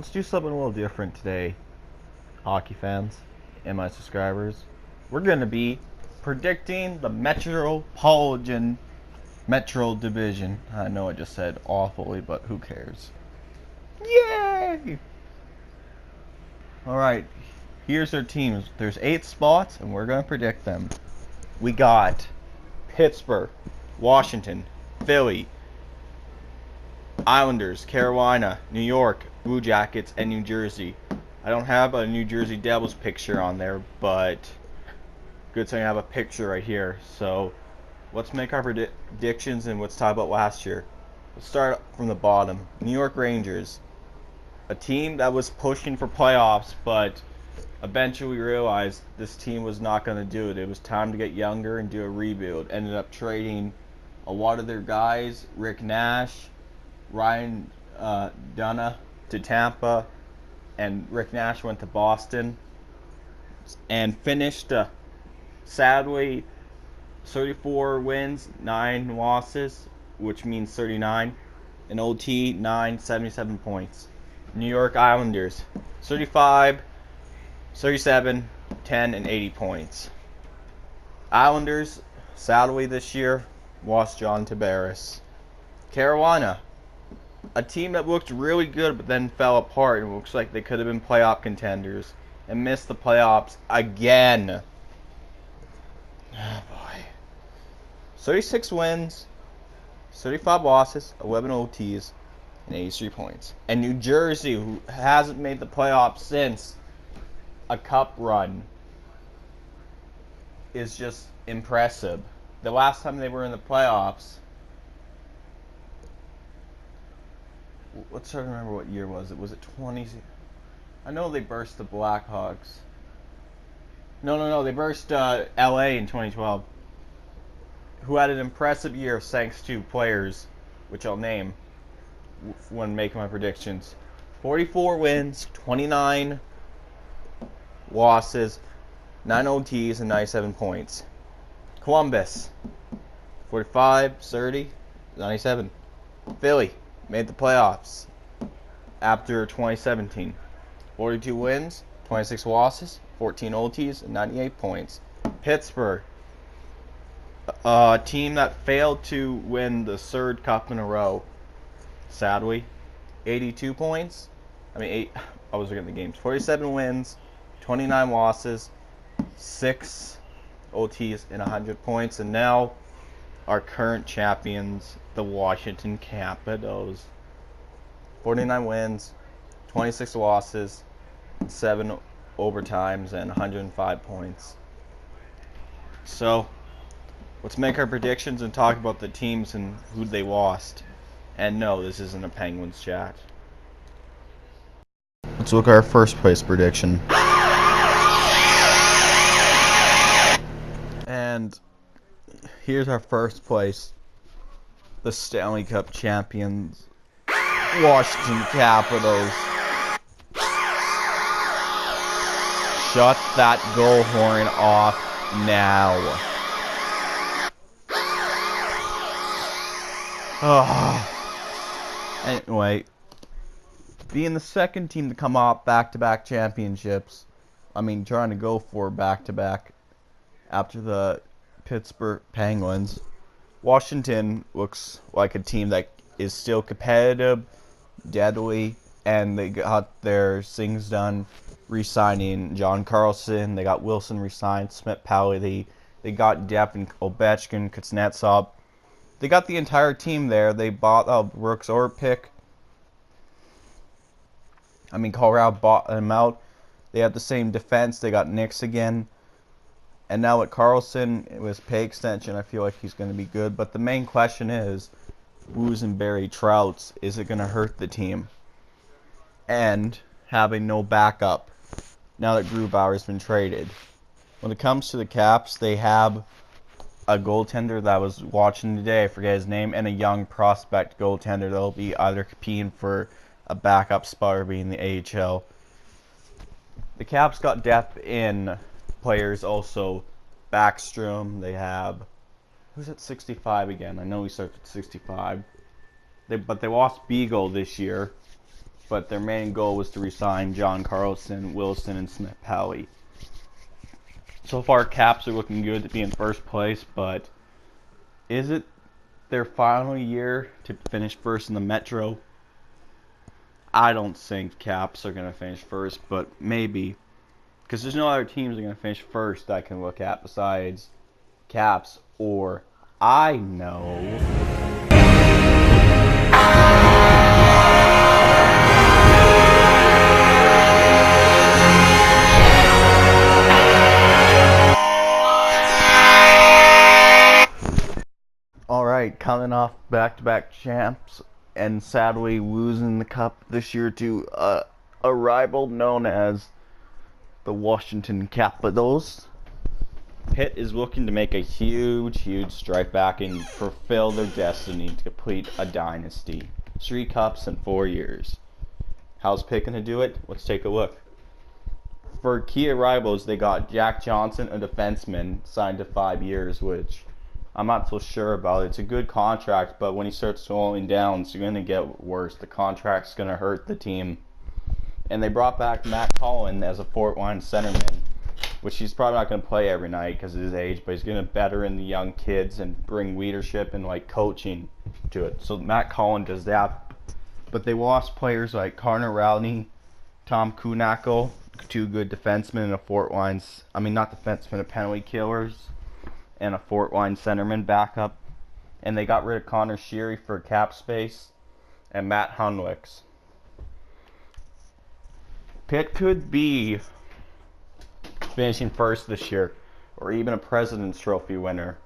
Let's do something a little different today, hockey fans and my subscribers. We're going to be predicting the Metropolitan Metro Division. I know I just said awfully, but who cares? Yay! Alright, here's our teams. There's 8 spots, and we're going to predict them. We got Pittsburgh, Washington, Philly, Islanders, Carolina, New York, Blue Jackets, and New Jersey. I don't have a New Jersey Devils picture on there, but good thing I have a picture right here. So let's make our predictions and let's talk about last year. Let's start from the bottom. New York Rangers, a team that was pushing for playoffs, but eventually realized this team was not going to do it. It was time to get younger and do a rebuild. Ended up trading a lot of their guys, Rick Nash, Ryan Dunna to Tampa, and Rick Nash went to Boston, and finished sadly 34 wins, 9 losses, which means 39, and OT 9, 77 points. New York Islanders 35, 37, 10, and 80 points. Islanders sadly this year lost John Tavares. Carolina, a team that looked really good but then fell apart and looks like they could have been playoff contenders and missed the playoffs again. Oh boy. 36 wins, 35 losses, 11 OTs, and 83 points. And New Jersey, who hasn't made the playoffs since a cup run, is just impressive. The last time they were in the playoffs, let's try to remember what year was it. Was it 20? I know they burst the Blackhawks. No. They burst LA in 2012. Who had an impressive year thanks to players, which I'll name when making my predictions. 44 wins, 29 losses, 9 OTs, and 97 points. Columbus, 45, 30, 97. Philly made the playoffs after 2017. 42 wins, 26 losses, 14 OTs, and 98 points. Pittsburgh, a team that failed to win the third cup in a row, sadly. 82 points. I was looking at the games. 47 wins, 29 losses, 6 OTs, and 100 points. And now our current champions, the Washington Capitals. 49 wins, 26 losses, 7 overtimes, and 105 points. So, let's make our predictions and talk about the teams and who they lost. And no, this isn't a Penguins chat. Let's look at our first place prediction. And here's our first place. The Stanley Cup champions, Washington Capitals. Shut that goal horn off now. Anyway, being the second team to come off back-to-back championships, trying to go for back-to-back after the Pittsburgh Penguins, Washington looks like a team that is still competitive, deadly, and they got their things done re-signing John Carlson. They got Wilson re-signed, Smith Pally. They got Depp and Ovechkin, Kuznetsov. They got the entire team there. They bought Brooks Orpik. Colorado bought them out. They have the same defense. They got Nix again. And now with Carlson, with pay extension, I feel like he's going to be good. But the main question is, Booze and Barry Trouts, is it going to hurt the team? And having no backup now that Grubauer's been traded. When it comes to the Caps, they have a goaltender that I was watching today, I forget his name, and a young prospect goaltender that'll be either competing for a backup spot or be in the AHL. The Caps got depth in players also. Backstrom, they have... Who's at 65 again? I know he starts at 65. But they lost Beagle this year. but their main goal was to re-sign John Carlson, Wilson, and Smith-Pelly. So far, Caps are looking good to be in first place, but is it their final year to finish first in the Metro? I don't think Caps are going to finish first, but maybe. Because there's no other teams that are going to finish first that I can look at besides Caps, or I know. Alright, coming off back-to-back champs and sadly losing the cup this year to a rival known as the Washington Capitals. Pitt is looking to make a huge stride back and fulfill their destiny to complete a dynasty. 3 cups in 4 years. How's Pitt going to do it? Let's take a look. For key arrivals, they got Jack Johnson, a defenseman, signed to 5 years, which I'm not so sure about. It's a good contract, but when he starts slowing down, it's going to get worse. The contract's going to hurt the team. And they brought back Matt Cullen as a fourth-line centerman, which he's probably not going to play every night because of his age, but he's going to better in the young kids and bring leadership and coaching to it. So Matt Cullen does that. But they lost players like Connor Rowney, Tom Kuhnackel, 2 good defensemen and a fourth-line, not defensemen, penalty killers, and a fourth-line centerman backup. And they got rid of Connor Sheary for cap space and Matt Hunwicks. Pitt could be finishing first this year, or even a President's Trophy winner.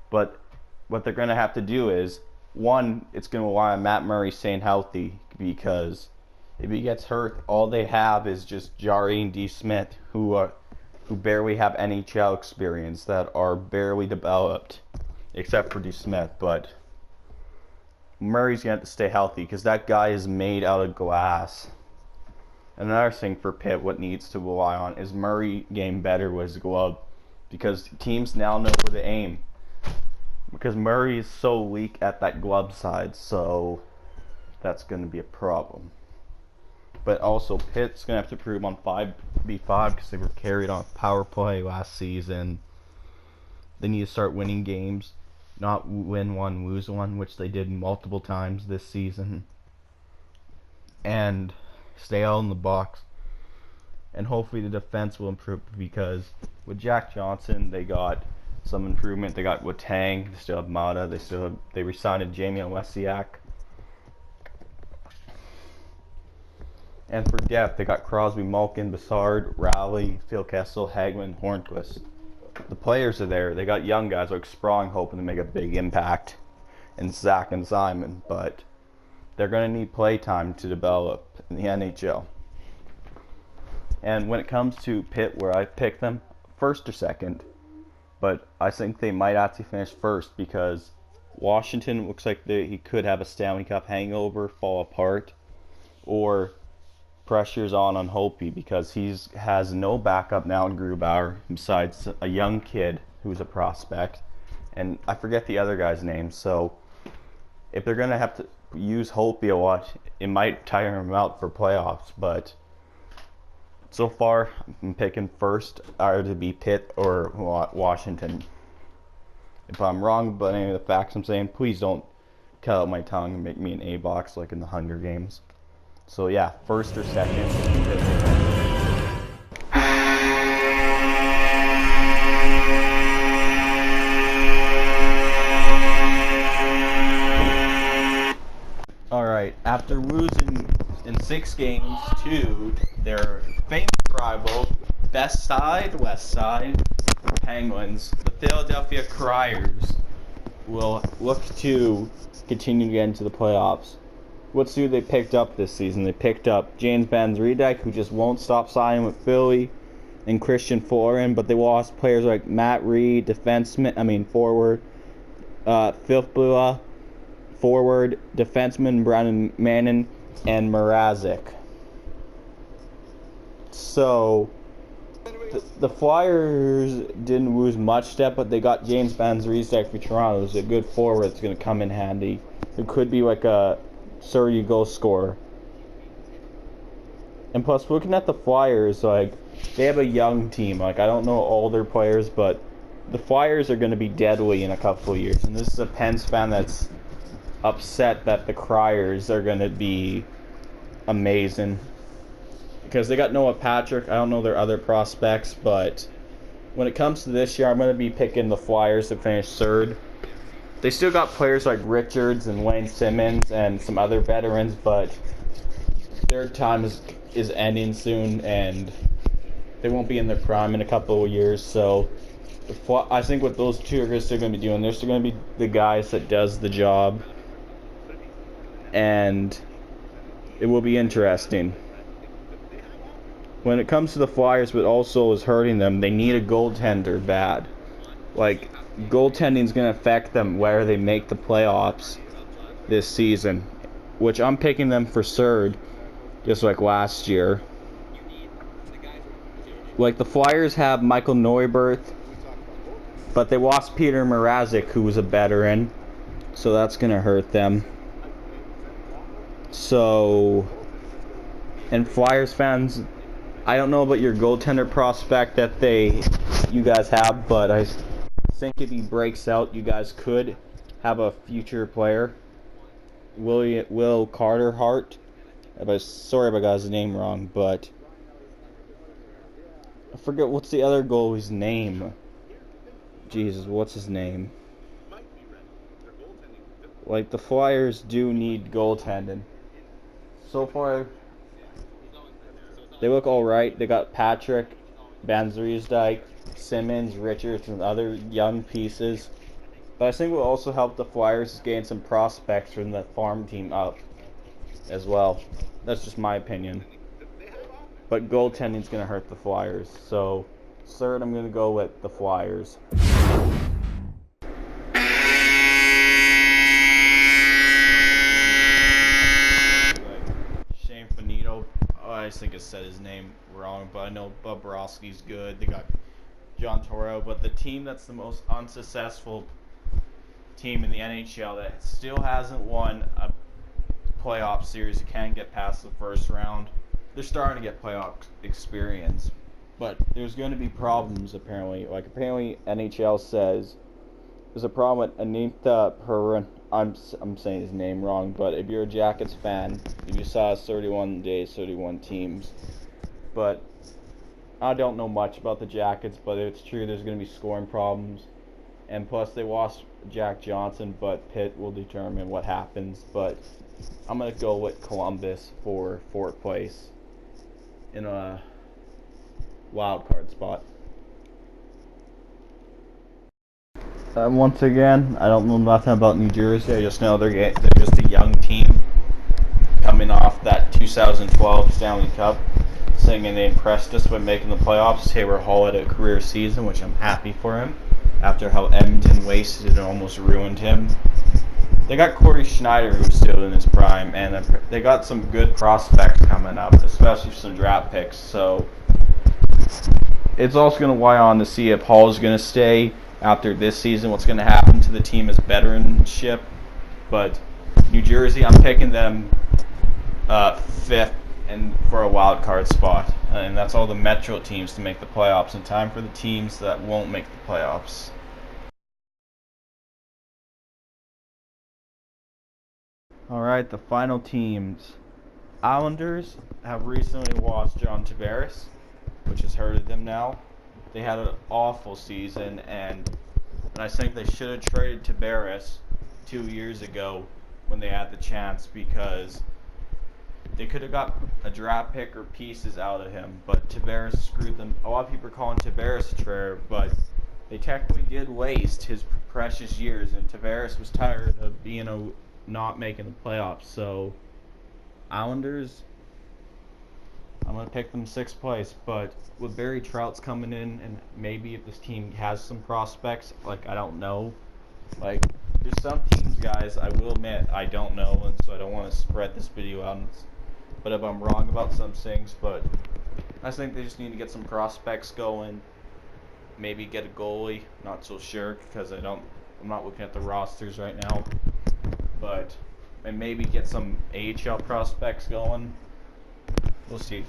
But what they're going to have to do is, one, it's going to rely on Matt Murray staying healthy, because if he gets hurt, all they have is just Jari and D. Smith, who barely have NHL experience, that are barely developed, except for D. Smith. But Murray's going to have to stay healthy, because that guy is made out of glass. Another thing for Pitt, what needs to rely on, is Murray getting better with his glove, because teams now know where to aim. Because Murray is so weak at that glove side, so that's going to be a problem. But also, Pitt's going to have to prove on 5v5 because they were carried on power play last season. They need to start winning games, not win one, lose one, which they did multiple times this season. And stay out in the box. And hopefully the defense will improve, because with Jack Johnson, they got some improvement. They got Watang, they still have Mata, they re-signed Jamie Olesiak. And for depth, they got Crosby, Malkin, Bassard, Rowley, Phil Kessel, Hagman, Hornquist. The players are there. They got young guys like Sprong hoping to make a big impact, and Zach and Simon, but they're going to need play time to develop in the NHL. And when it comes to Pitt, where I picked them, first or second, but I think they might actually finish first, because Washington looks like he could have a Stanley Cup hangover, fall apart, or pressure's on Holtby, because he has no backup now in Grubauer besides a young kid who's a prospect, and I forget the other guy's name. So if they're going to have to use Holtby a lot, it might tire him out for playoffs. But so far, I'm picking first either to be Pitt or Washington. If I'm wrong about any of the facts I'm saying, please don't cut out my tongue and make me an A-box like in the Hunger Games. So yeah, first or second. Alright, after losing in 6 games to their famous rival, West Side Penguins, the Philadelphia Criers will look to continue to get into the playoffs. What's who they picked up this season? They picked up James Van Riedijk, who just won't stop signing with Philly, and Christian Florin, but they lost players like Matt Reed, forward, Phil Blua, forward, defenseman Brandon Manning, and Mrazek. So the Flyers didn't lose much depth, but they got James Van Riedijk for Toronto, who's a good forward that's going to come in handy. It could be like a 30 goal scorer. And plus, looking at the Flyers, like, they have a young team. Like, I don't know all their players, but the Flyers are going to be deadly in a couple of years. And this is a Pens fan that's upset that the Criers are going to be amazing. Because they got Noah Patrick. I don't know their other prospects, but when it comes to this year, I'm going to be picking the Flyers to finish third. They still got players like Richards and Wayne Simmons and some other veterans, but their time is ending soon, and they won't be in their prime in a couple of years. So I think what those two are still going to be doing, they're still going to be the guys that does the job, and it will be interesting. When it comes to the Flyers, what also is hurting them, they need a goaltender bad. Like, goaltending is going to affect them where they make the playoffs this season, which I'm picking them for third, just like last year. Like, the Flyers have Michael Neuwirth, but they lost Peter Mrazek, who was a veteran, so that's going to hurt them. So, and Flyers fans, I don't know about your goaltender prospect that you guys have, but I think if he breaks out, you guys could have a future player. Will Carter Hart. Sorry if I got his name wrong, but I forget what's the other goalie's name. Jesus, what's his name? Like, the Flyers do need goaltending. So far, they look alright. They got Patrick, Van Riemsdyk, Simmons, Richards, and other young pieces. But I think it will also help the Flyers gain some prospects from the farm team up as well. That's just my opinion. But goaltending is going to hurt the Flyers. So, third, I'm going to go with the Flyers. Shane Finito, I think I said his name wrong, but I know Bobrovsky's good. They got John Toro, but the team that's the most unsuccessful team in the NHL that still hasn't won a playoff series, it can't get past the first round. They're starting to get playoff experience, but there's going to be problems apparently. Like, apparently NHL says there's a problem with Anita Perrin. I'm saying his name wrong, but if you're a Jackets fan, if you saw 31 days, 31 teams, but I don't know much about the Jackets, but it's true there's going to be scoring problems. And plus, they lost Jack Johnson, but Pitt will determine what happens. But I'm going to go with Columbus for fourth place in a wild card spot. Once again, I don't know nothing about New Jersey. I just know they're just a young team coming off that 2012 Stanley Cup. And they impressed us by making the playoffs. Taylor Hall had a career season, which I'm happy for him, after how Edmonton wasted and almost ruined him. They got Corey Schneider, who's still in his prime, and they got some good prospects coming up, especially some draft picks. So it's also going to weigh on to see if Hall is going to stay after this season. What's going to happen to the team as veteranship. But New Jersey, I'm picking them fifth and for a wild card spot, and that's all the Metro teams to make the playoffs in time for the teams that won't make the playoffs. Alright, the final teams. Islanders have recently lost John Tavares, which has hurted them now. They had an awful season, and I think they should have traded Tavares 2 years ago when they had the chance, because they could have got a draft pick or pieces out of him, but Tavares screwed them. A lot of people are calling Tavares a traitor, but they technically did waste his precious years, and Tavares was tired of not making the playoffs. So, Islanders, I'm going to pick them sixth place, but with Barry Trout's coming in, and maybe if this team has some prospects, like, I don't know. Like, there's some teams, guys, I will admit, I don't know, and so I don't want to spread this video out. But if I'm wrong about some things, but I think they just need to get some prospects going. Maybe get a goalie. Not so sure, because I'm not looking at the rosters right now. And maybe get some AHL prospects going. We'll see.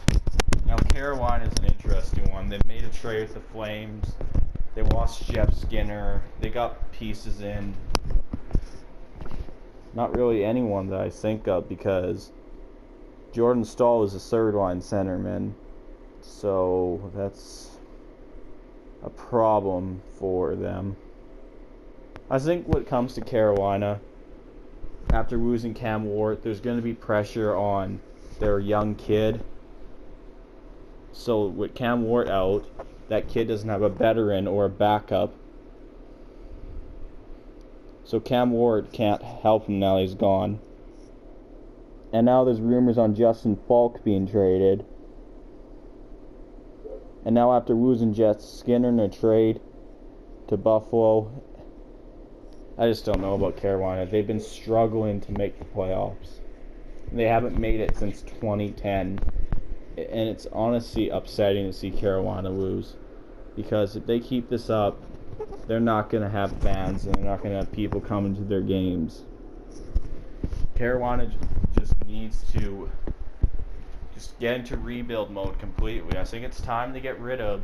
Now Carolina is an interesting one. They made a trade with the Flames. They lost Jeff Skinner. They got pieces in. Not really anyone that I think of, because Jordan Staal is a third line centerman. So that's a problem for them. I think when it comes to Carolina, after losing Cam Ward, there's going to be pressure on their young kid. So with Cam Ward out, that kid doesn't have a veteran or a backup. So Cam Ward can't help him now he's gone. And now there's rumors on Justin Falk being traded. And now after losing Jeff Skinner in a trade to Buffalo, I just don't know about Carolina. They've been struggling to make the playoffs. They haven't made it since 2010. And it's honestly upsetting to see Carolina lose. Because if they keep this up, they're not going to have fans and they're not going to have people coming to their games. Carolina just needs to just get into rebuild mode completely. I think it's time to get rid of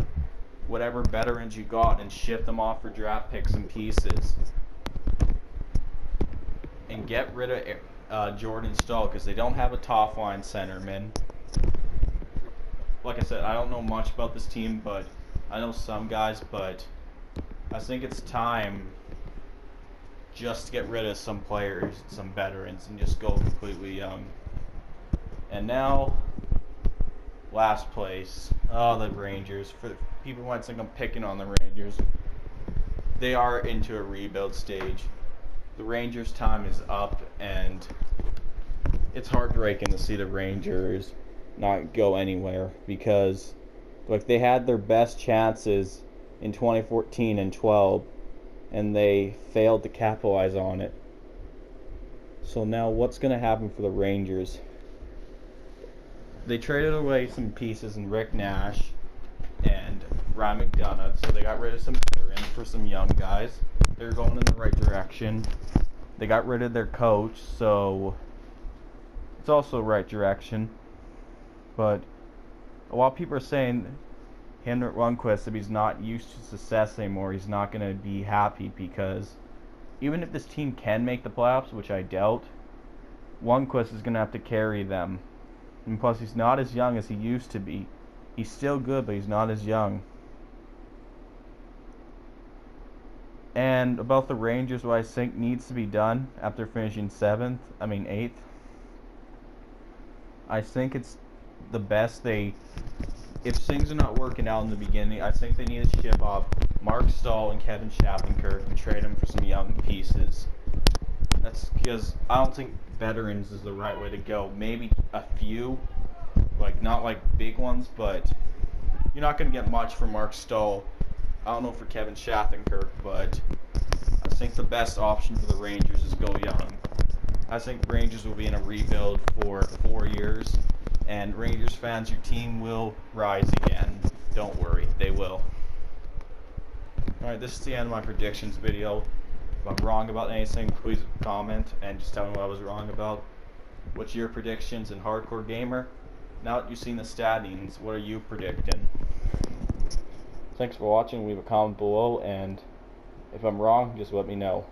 whatever veterans you got and ship them off for draft picks and pieces. And get rid of Jordan Staal, because they don't have a top line centerman. Like I said, I don't know much about this team, but I know some guys, but I think it's time just to get rid of some players, some veterans, and just go completely young. And now, last place, the Rangers. For people who might think I'm picking on the Rangers, they are into a rebuild stage. The Rangers' time is up, and it's heartbreaking to see the Rangers not go anywhere, because like they had their best chances in 2014 and 12 and they failed to capitalize on it. So now what's going to happen for the Rangers? They traded away some pieces in Rick Nash and Ryan McDonough, so they got rid of some veterans for some young guys. They're going in the right direction. They got rid of their coach, so it's also the right direction. But a lot of people are saying Henrik Lundqvist, if he's not used to success anymore, he's not going to be happy, because even if this team can make the playoffs, which I doubt, Lundqvist is going to have to carry them. And plus, he's not as young as he used to be. He's still good, but he's not as young. And about the Rangers, what I think needs to be done after finishing 8th, I think it's the best if things are not working out in the beginning, I think they need to ship off Mark Stahl and Kevin Shattenkirk and trade them for some young pieces. That's because I don't think veterans is the right way to go. Maybe a few, not like big ones, but you're not going to get much from Mark Stahl. I don't know for Kevin Shattenkirk, but I think the best option for the Rangers is go young. I think Rangers will be in a rebuild for 4 years. And Rangers fans, your team will rise again. Don't worry, they will. Alright, this is the end of my predictions video. If I'm wrong about anything, please comment and just tell me what I was wrong about. What's your predictions in Hardcore Gamer? Now that you've seen the standings, what are you predicting? Thanks for watching. Leave a comment below, and if I'm wrong, just let me know.